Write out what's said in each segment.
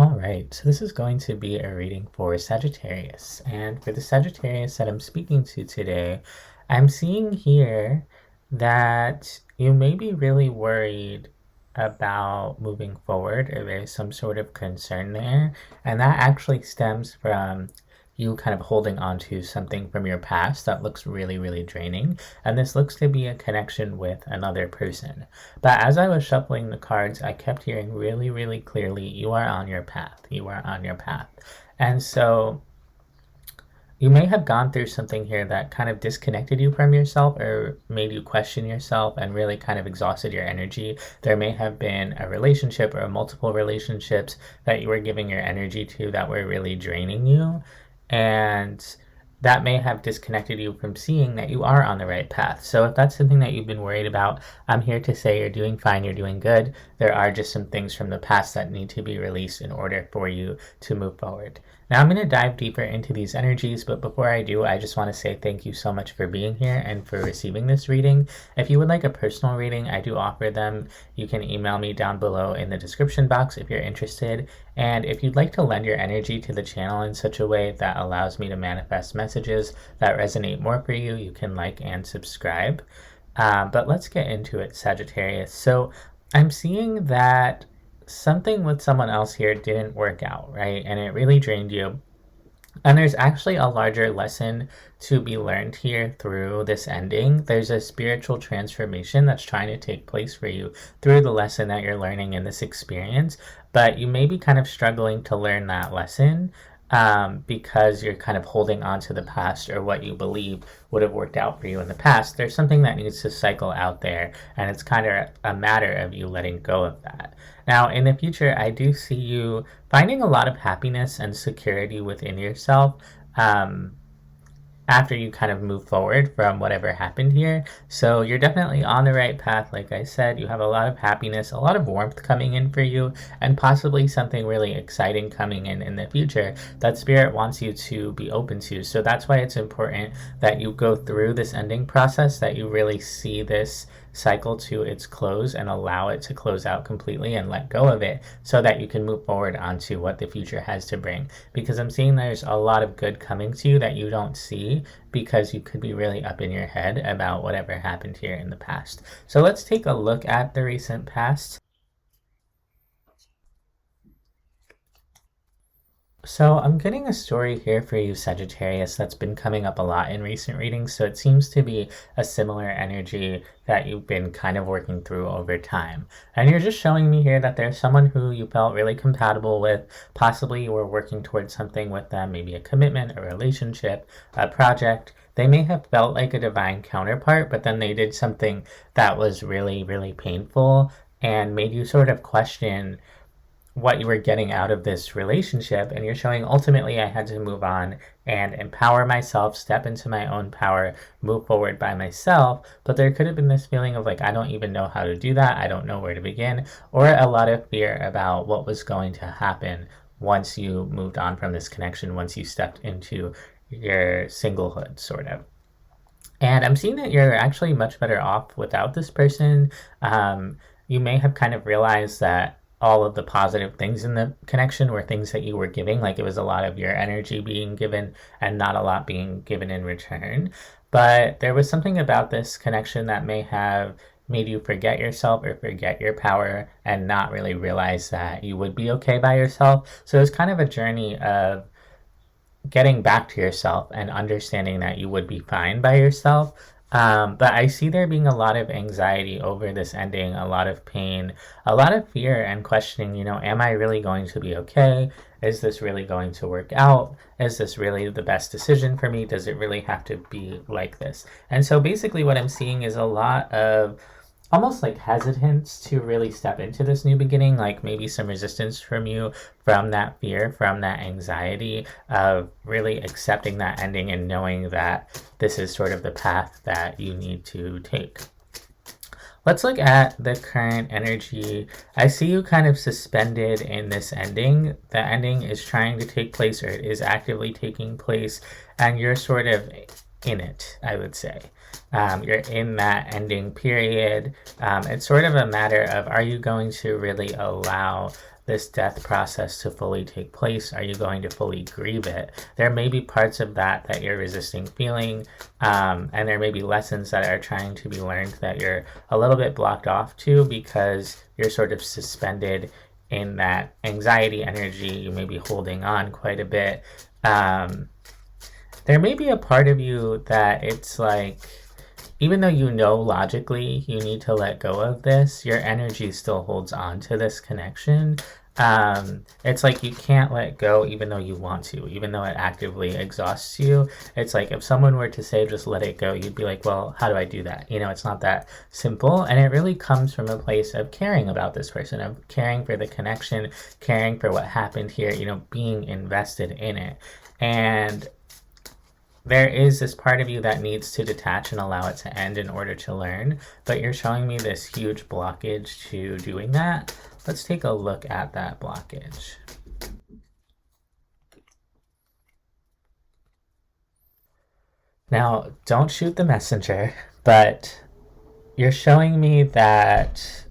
All right, so this is going to be a reading for Sagittarius. And for the Sagittarius that I'm speaking to today, I'm seeing here that you may be really worried about moving forward, or there's some sort of concern there. And that actually stems from you kind of holding on to something from your past that looks really, really draining. And this looks to be a connection with another person. But as I was shuffling the cards, I kept hearing really, really clearly, you are on your path. You are on your path. And so you may have gone through something here that kind of disconnected you from yourself or made you question yourself and really kind of exhausted your energy. There may have been a relationship or multiple relationships that you were giving your energy to that were really draining you. And that may have disconnected you from seeing that you are on the right path. So if that's something that you've been worried about, I'm here to say you're doing fine, you're doing good. There are just some things from the past that need to be released in order for you to move forward. Now I'm going to dive deeper into these energies, but before I do, I just want to say thank you so much for being here and for receiving this reading. If you would like a personal reading, I do offer them. You can email me down below in the description box if you're interested. And if you'd like to lend your energy to the channel in such a way that allows me to manifest messages that resonate more for you, you can like and subscribe. But let's get into it, Sagittarius. So I'm seeing that something with someone else here didn't work out, right? And it really drained you. And there's actually a larger lesson to be learned here through this ending. There's a spiritual transformation that's trying to take place for you through the lesson that you're learning in this experience. But you may be kind of struggling to learn that lesson because you're kind of holding on to the past or what you believe would have worked out for you in the past. There's something that needs to cycle out there, and it's kind of a matter of you letting go of that. Now, in the future, I do see you finding a lot of happiness and security within yourself after you kind of move forward from whatever happened here. So you're definitely on the right path. Like I said, you have a lot of happiness, a lot of warmth coming in for you, and possibly something really exciting coming in the future that Spirit wants you to be open to. So that's why it's important that you go through this ending process, that you really see this cycle to its close and allow it to close out completely and let go of it so that you can move forward onto what the future has to bring. Because I'm seeing there's a lot of good coming to you that you don't see because you could be really up in your head about whatever happened here in the past. So let's take a look at the recent past. So I'm getting a story here for you, Sagittarius, that's been coming up a lot in recent readings. So it seems to be a similar energy that you've been kind of working through over time. And you're just showing me here that there's someone who you felt really compatible with. Possibly you were working towards something with them, maybe a commitment, a relationship, a project. They may have felt like a divine counterpart, but then they did something that was really, really painful and made you sort of question what you were getting out of this relationship. And you're showing ultimately I had to move on and empower myself, step into my own power, move forward by myself. But there could have been this feeling of like, I don't even know how to do that. I don't know where to begin, or a lot of fear about what was going to happen once you moved on from this connection, once you stepped into your singlehood, sort of. And I'm seeing that you're actually much better off without this person. You may have kind of realized that all of the positive things in the connection were things that you were giving, like it was a lot of your energy being given and not a lot being given in return. But there was something about this connection that may have made you forget yourself or forget your power and not really realize that you would be okay by yourself. So it was kind of a journey of getting back to yourself and understanding that you would be fine by yourself. But I see there being a lot of anxiety over this ending, a lot of pain, a lot of fear and questioning, am I really going to be okay? Is this really going to work out? Is this really the best decision for me? Does it really have to be like this? And so basically what I'm seeing is a lot of almost like hesitance to really step into this new beginning, like maybe some resistance from you, from that fear, from that anxiety of really accepting that ending and knowing that this is sort of the path that you need to take. Let's look at the current energy. I see you kind of suspended in this ending. The ending is trying to take place, or it is actively taking place, and you're sort of in it, I would say. You're in that ending period. It's sort of a matter of, are you going to really allow this death process to fully take place? Are you going to fully grieve it? There may be parts of that that you're resisting feeling, and there may be lessons that are trying to be learned that you're a little bit blocked off to because you're sort of suspended in that anxiety energy. You may be holding on quite a bit. There may be a part of you that it's like, even though you know logically you need to let go of this, your energy still holds on to this connection. It's like you can't let go even though you want to, even though it actively exhausts you. It's like if someone were to say just let it go, you'd be like, well, how do I do that? It's not that simple. And it really comes from a place of caring about this person, of caring for the connection, caring for what happened here, being invested in it. And there is this part of you that needs to detach and allow it to end in order to learn, but you're showing me this huge blockage to doing that. Let's take a look at that blockage. Now, don't shoot the messenger, but you're showing me that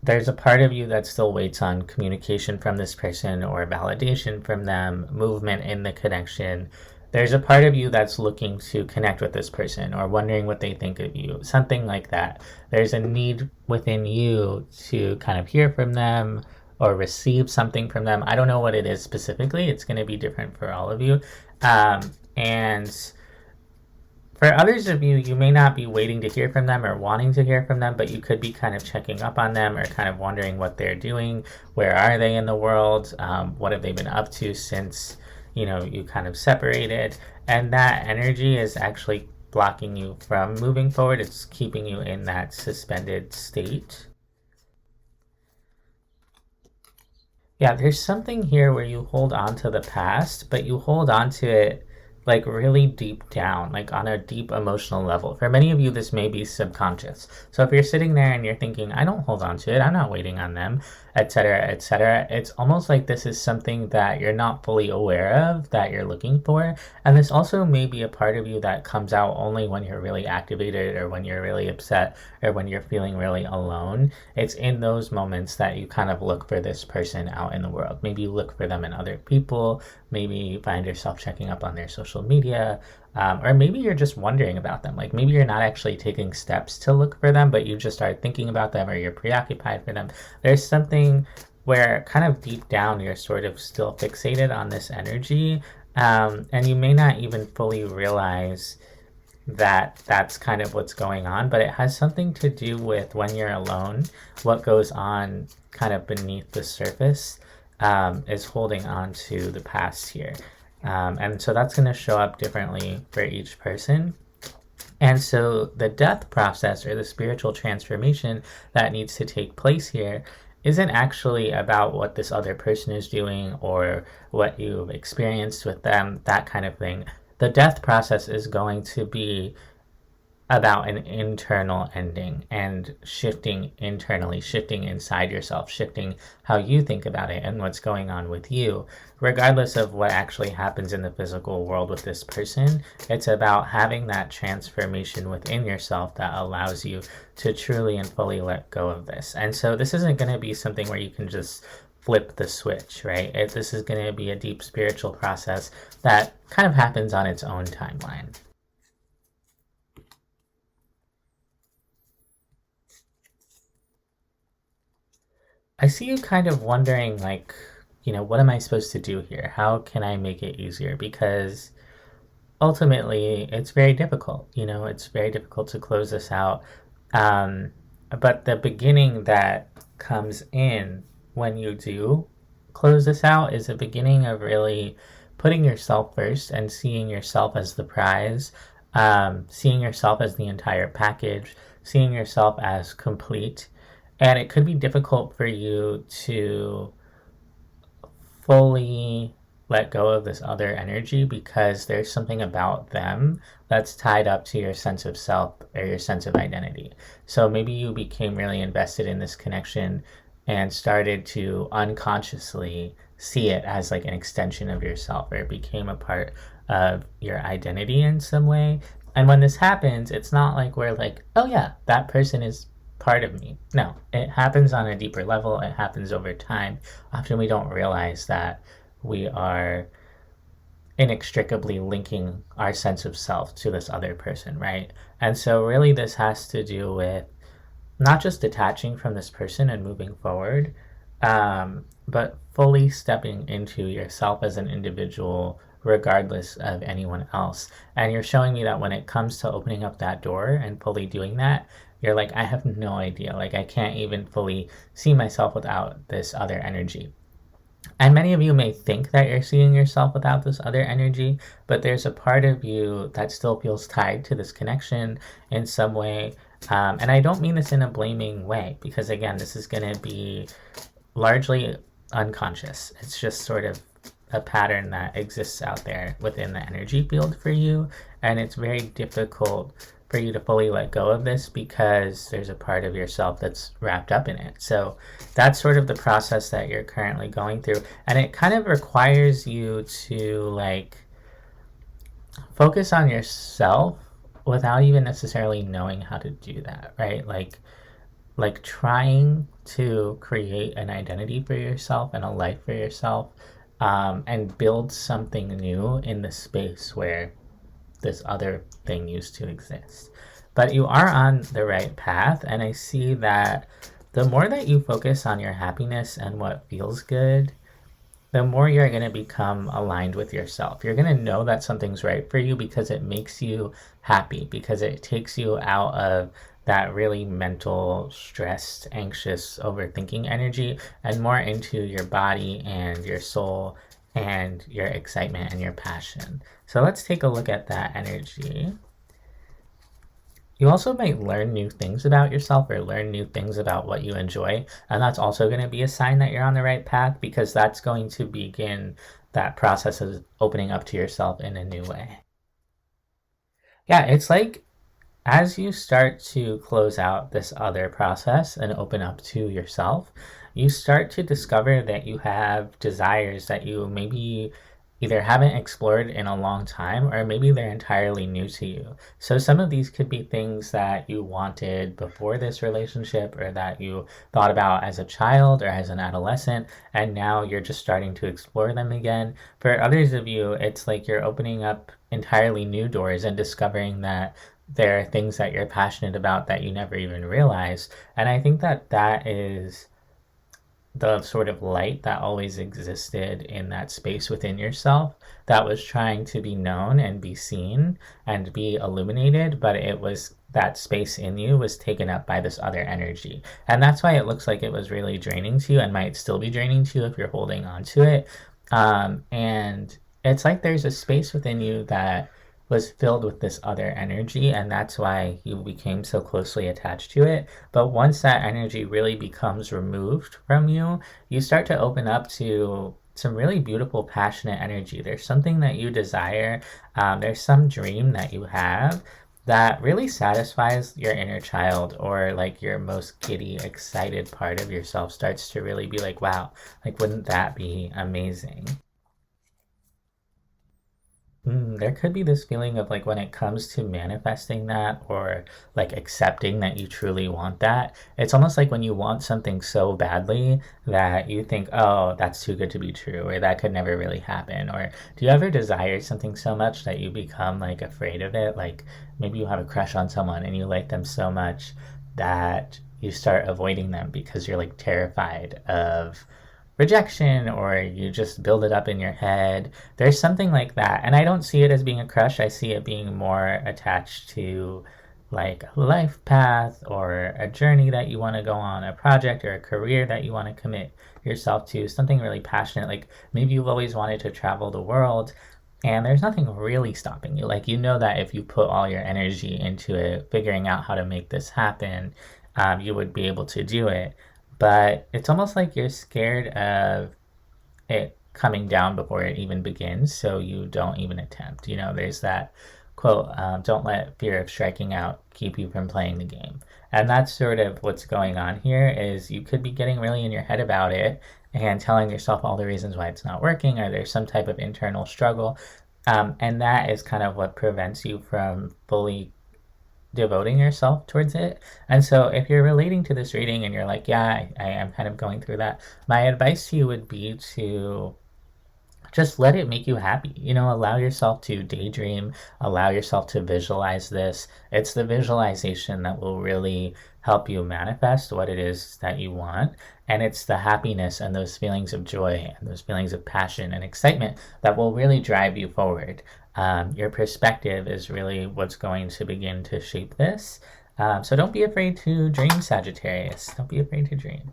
there's a part of you that still waits on communication from this person or validation from them, movement in the connection. There's a part of you that's looking to connect with this person or wondering what they think of you, something like that. There's a need within you to kind of hear from them or receive something from them. I don't know what it is specifically. It's going to be different for all of you. And for others of you, you may not be waiting to hear from them or wanting to hear from them, but you could be kind of checking up on them or kind of wondering what they're doing. Where are they in the world? What have they been up to since you kind of separated? And that energy is actually blocking you from moving forward. It's keeping you in that suspended state. Yeah, there's something here where you hold on to the past, but you hold on to it like really deep down, like on a deep emotional level. For many of you, this may be subconscious. So if you're sitting there and you're thinking, I don't hold on to it, I'm not waiting on them, etc., it's almost like this is something that you're not fully aware of, that you're looking for. And this also may be a part of you that comes out only when you're really activated or when you're really upset or when you're feeling really alone. It's in those moments that you kind of look for this person out in the world. Maybe you look for them in other people. Maybe you find yourself checking up on their social media, or maybe you're just wondering about them. Like maybe you're not actually taking steps to look for them, but you just start thinking about them or you're preoccupied for them. There's something where kind of deep down you're sort of still fixated on this energy, and you may not even fully realize that that's kind of what's going on, but it has something to do with when you're alone, what goes on kind of beneath the surface is holding on to the past here. And so that's going to show up differently for each person. And so the death process or the spiritual transformation that needs to take place here isn't actually about what this other person is doing or what you've experienced with them, that kind of thing. The death process is going to be about an internal ending and shifting internally, shifting inside yourself, shifting how you think about it and what's going on with you. Regardless of what actually happens in the physical world with this person, it's about having that transformation within yourself that allows you to truly and fully let go of this. And so this isn't going to be something where you can just flip the switch, right? This is going to be a deep spiritual process that kind of happens on its own timeline. I see you kind of wondering, like, what am I supposed to do here? How can I make it easier? Because ultimately, it's very difficult. It's very difficult to close this out. But the beginning that comes in when you do close this out is a beginning of really putting yourself first and seeing yourself as the prize, seeing yourself as the entire package, seeing yourself as complete. And it could be difficult for you to fully let go of this other energy because there's something about them that's tied up to your sense of self or your sense of identity. So maybe you became really invested in this connection and started to unconsciously see it as like an extension of yourself, or it became a part of your identity in some way. And when this happens, it's not like we're like, oh yeah, that person is part of me. No, it happens on a deeper level. It happens over time. Often we don't realize that we are inextricably linking our sense of self to this other person, right? And so, really, this has to do with not just detaching from this person and moving forward, but fully stepping into yourself as an individual, regardless of anyone else. And you're showing me that when it comes to opening up that door and fully doing that, you're like, I have no idea. Like, I can't even fully see myself without this other energy. And many of you may think that you're seeing yourself without this other energy, but there's a part of you that still feels tied to this connection in some way. And I don't mean this in a blaming way, because again, this is going to be largely unconscious. It's just sort of a pattern that exists out there within the energy field for you. And it's very difficult for you to fully let go of this because there's a part of yourself that's wrapped up in it. So that's sort of the process that you're currently going through. And it kind of requires you to like focus on yourself without even necessarily knowing how to do that, right? Like trying to create an identity for yourself and a life for yourself, and build something new in the space where this other thing used to exist. But you are on the right path, and I see that the more that you focus on your happiness and what feels good, the more you're going to become aligned with yourself. You're going to know that something's right for you because it makes you happy, because it takes you out of that really mental, stressed, anxious, overthinking energy and more into your body and your soul and your excitement and your passion. So let's take a look at that energy. You also might learn new things about yourself or learn new things about what you enjoy. And that's also going to be a sign that you're on the right path, because that's going to begin that process of opening up to yourself in a new way. Yeah, it's like as you start to close out this other process and open up to yourself, you start to discover that you have desires that you maybe either haven't explored in a long time, or maybe they're entirely new to you. So some of these could be things that you wanted before this relationship, or that you thought about as a child or as an adolescent, and now you're just starting to explore them again. For others of you, it's like you're opening up entirely new doors and discovering that there are things that you're passionate about that you never even realized. And I think that that is the sort of light that always existed in that space within yourself that was trying to be known and be seen and be illuminated, but it was that space in you was taken up by this other energy. And that's why it looks like it was really draining to you, and might still be draining to you if you're holding on to it. And it's like there's a space within you that was filled with this other energy, and that's why you became so closely attached to it. But once that energy really becomes removed from you, you start to open up to some really beautiful, passionate energy. There's something that you desire, there's some dream that you have that really satisfies your inner child, or like your most giddy, excited part of yourself starts to really be like, wow, like wouldn't that be amazing? There could be this feeling of like when it comes to manifesting that, or like accepting that you truly want that, it's almost like when you want something so badly that you think, oh, that's too good to be true, or that could never really happen. Or do you ever desire something so much that you become like afraid of it? Like maybe you have a crush on someone and you like them so much that you start avoiding them because you're like terrified of rejection, or you just build it up in your head. There's something like that. And I don't see it as being a crush. I see it being more attached to like a life path, or a journey that you want to go on, a project or a career that you want to commit yourself to, something really passionate. Like maybe you've always wanted to travel the world, and there's nothing really stopping you. Like you know that if you put all your energy into it, figuring out how to make this happen, you would be able to do it. But it's almost like you're scared of it coming down before it even begins, so you don't even attempt. You know, there's that quote, don't let fear of striking out keep you from playing the game. And that's sort of what's going on here. Is you could be getting really in your head about it and telling yourself all the reasons why it's not working, or there's some type of internal struggle. And that is kind of what prevents you from fully devoting yourself towards it. And so if you're relating to this reading and you're like, yeah, I am kind of going through that, my advice to you would be to just let it make you happy. Allow yourself to daydream, allow yourself to visualize this. It's the visualization that will really help you manifest what it is that you want. And it's the happiness and those feelings of joy and those feelings of passion and excitement that will really drive you forward. Your perspective is really what's going to begin to shape this. So don't be afraid to dream, Sagittarius. Don't be afraid to dream.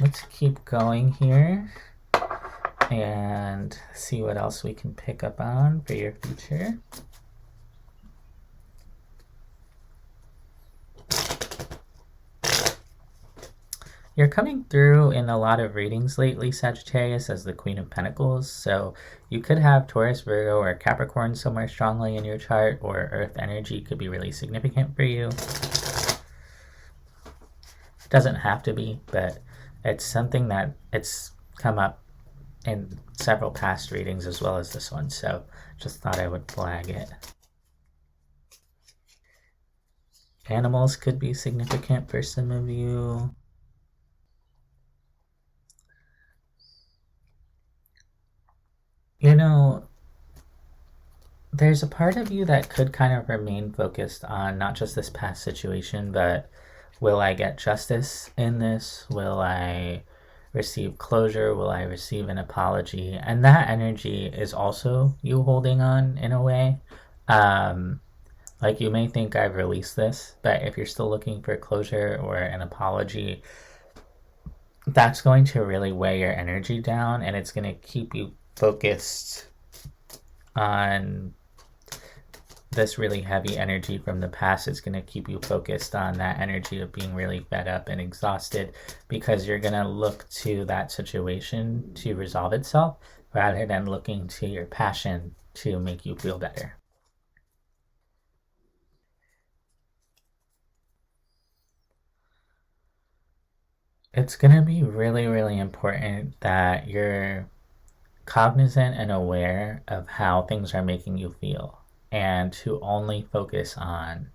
Let's keep going here and see what else we can pick up on for your future. You're coming through in a lot of readings lately, Sagittarius, as the Queen of Pentacles. So you could have Taurus, Virgo, or Capricorn somewhere strongly in your chart, or Earth energy could be really significant for you. It doesn't have to be, but it's something that it's come up in several past readings as well as this one. So just thought I would flag it. Animals could be significant for some of you. There's a part of you that could kind of remain focused on not just this past situation, but will I get justice in this? Will I receive closure? Will I receive an apology? And that energy is also you holding on in a way. Like you may think I've released this, but if you're still looking for closure or an apology, that's going to really weigh your energy down, and it's going to keep you focused on this really heavy energy from the past. It's going to keep you focused on that energy of being really fed up and exhausted, because you're going to look to that situation to resolve itself rather than looking to your passion to make you feel better. It's going to be really, really important that you're cognizant and aware of how things are making you feel, and to only focus on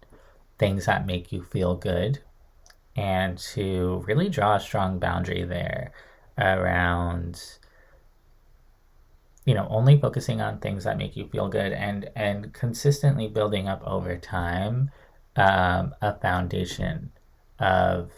things that make you feel good, and to really draw a strong boundary there around only focusing on things that make you feel good, and consistently building up over time a foundation of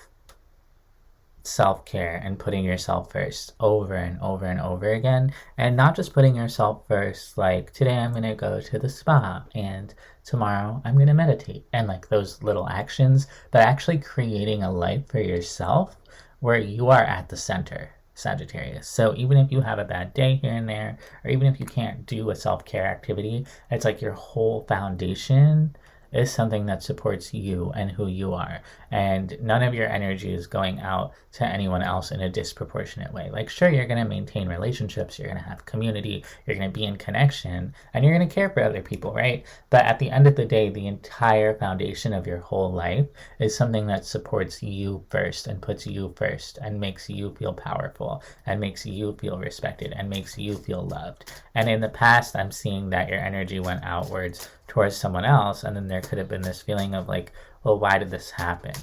self-care and putting yourself first over and over and over again, and not just putting yourself first like today I'm gonna go to the spa and tomorrow I'm gonna meditate and like those little actions, but actually creating a life for yourself where you are at the center, Sagittarius. So even if you have a bad day here and there, or even if you can't do a self-care activity, it's like your whole foundation is something that supports you and who you are, and none of your energy is going out to anyone else in a disproportionate way. Like, sure, you're going to maintain relationships, you're going to have community, you're going to be in connection, and you're going to care for other people, right? But at the end of the day, the entire foundation of your whole life is something that supports you first and puts you first and makes you feel powerful and makes you feel respected and makes you feel loved. And in the past, I'm seeing that your energy went outwards towards someone else, and then there could have been this feeling of like, well, why did this happen?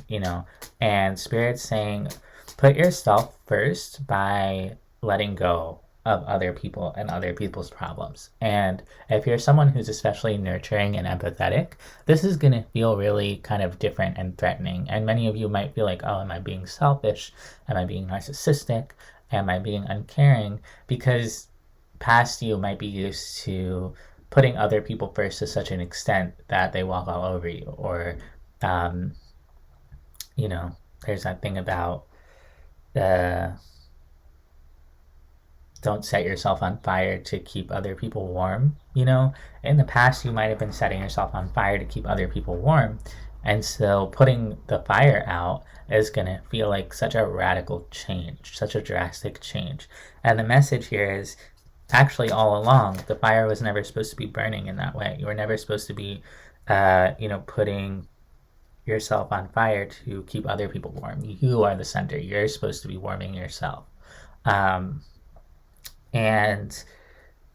And Spirit's saying, put yourself first by letting go of other people and other people's problems. And if you're someone who's especially nurturing and empathetic, this is going to feel really kind of different and threatening. And many of you might feel like, oh, am I being selfish? Am I being narcissistic? Am I being uncaring? Because past you might be used to putting other people first to such an extent that they walk all over you. Or, there's that thing about don't set yourself on fire to keep other people warm. In the past, you might have been setting yourself on fire to keep other people warm. And so putting the fire out is going to feel like such a radical change, such a drastic change. And the message here is, actually, all along, the fire was never supposed to be burning in that way. You were never supposed to be, putting yourself on fire to keep other people warm. You are the center. You're supposed to be warming yourself. And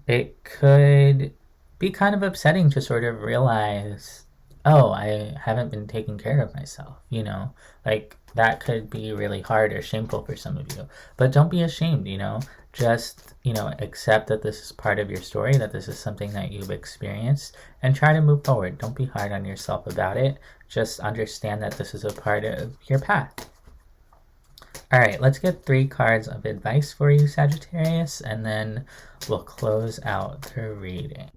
it could be kind of upsetting to sort of realize, oh, I haven't been taking care of myself, you know? Like, that could be really hard or shameful for some of you. But don't be ashamed, you know? Just, accept that this is part of your story, that this is something that you've experienced, and try to move forward. Don't be hard on yourself about it. Just understand that this is a part of your path. All right, let's get 3 cards of advice for you, Sagittarius, and then we'll close out the reading.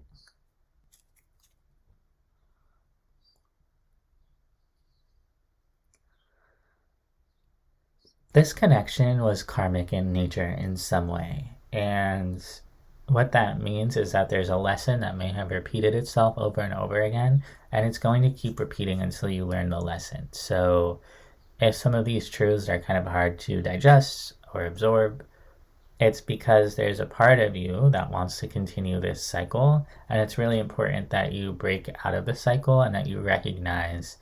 This connection was karmic in nature in some way. And what that means is that there's a lesson that may have repeated itself over and over again, and it's going to keep repeating until you learn the lesson. So if some of these truths are kind of hard to digest or absorb, it's because there's a part of you that wants to continue this cycle, and it's really important that you break out of the cycle and that you recognize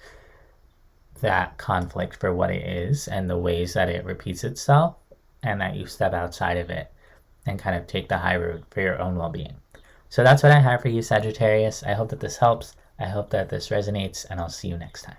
that conflict for what it is and the ways that it repeats itself, and that you step outside of it and kind of take the high road for your own well-being. So that's what I have for you, Sagittarius. I hope that this helps. I hope that this resonates, and I'll see you next time.